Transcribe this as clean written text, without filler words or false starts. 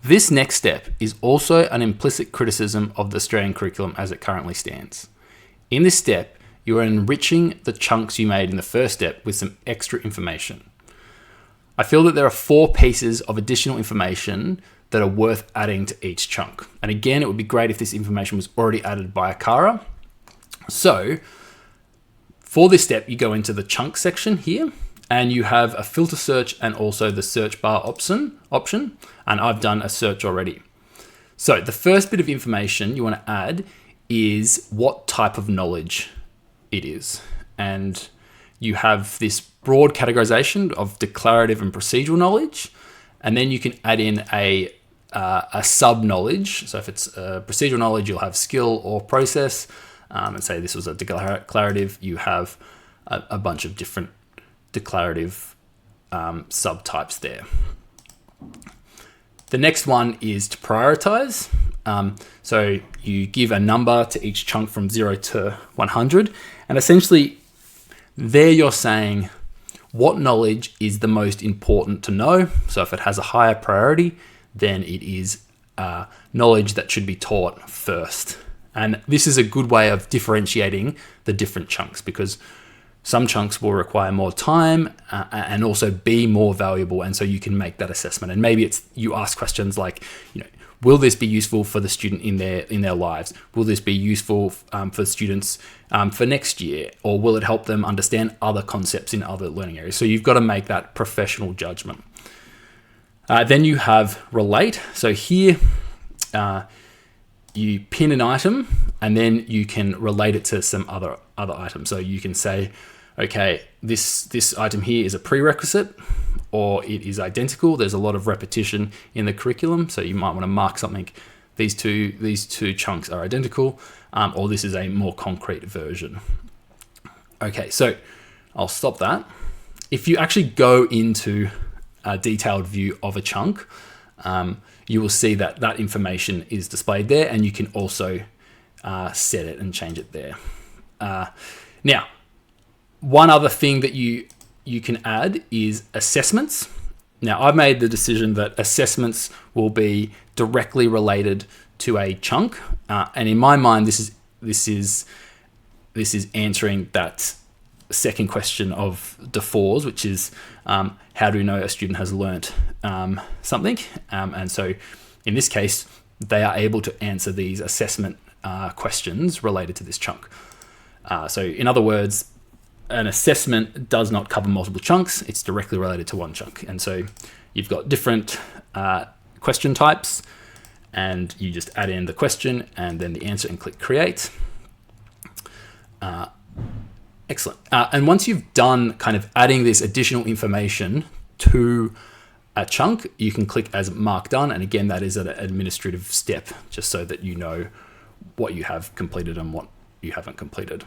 This next step is also an implicit criticism of the Australian curriculum as it currently stands. In this step, you are enriching the chunks you made in the first step with some extra information. I feel that there are 4 pieces of additional information that are worth adding to each chunk. And again, it would be great if this information was already added by Acara. So for this step, you go into the chunk section here, and you have a filter search and also the search bar option. And I've done a search already. So the first bit of information you want to add is what type of knowledge it is. And you have this broad categorization of declarative and procedural knowledge. And then you can add in a sub-knowledge. So if it's procedural knowledge, you'll have skill or process. And say this was a declarative, you have a bunch of different declarative subtypes there. The next one is to prioritize. So you give a number to each chunk from 0 to 100. And essentially, there you're saying what knowledge is the most important to know. So if it has a higher priority, then it is knowledge that should be taught first. And this is a good way of differentiating the different chunks, because some chunks will require more time and also be more valuable. And so you can make that assessment. And maybe you ask questions like, will this be useful for the student in their lives? Will this be useful for students for next year? Or will it help them understand other concepts in other learning areas? So you've got to make that professional judgment. Then you have relate. So here you pin an item and then you can relate it to some other items. So you can say, okay, this item here is a prerequisite, or it is identical. There's a lot of repetition in the curriculum, so you might want to mark something. These two chunks are identical, or this is a more concrete version. Okay, so I'll stop that. If you actually go into a detailed view of a chunk, you will see that information is displayed there, and you can also set it and change it there. Now, one other thing that you can add is assessments. Now, I've made the decision that assessments will be directly related to a chunk, and in my mind, this is answering that second question of DeFor's, which is how do we know a student has learnt something? And so, in this case, they are able to answer these assessment questions related to this chunk. So, in other words, an assessment does not cover multiple chunks. It's directly related to one chunk. And so you've got different question types, and you just add in the question and then the answer and click create. Excellent. And once you've done kind of adding this additional information to a chunk, you can click as mark done. And again, that is an administrative step, just so that you know what you have completed and what you haven't completed.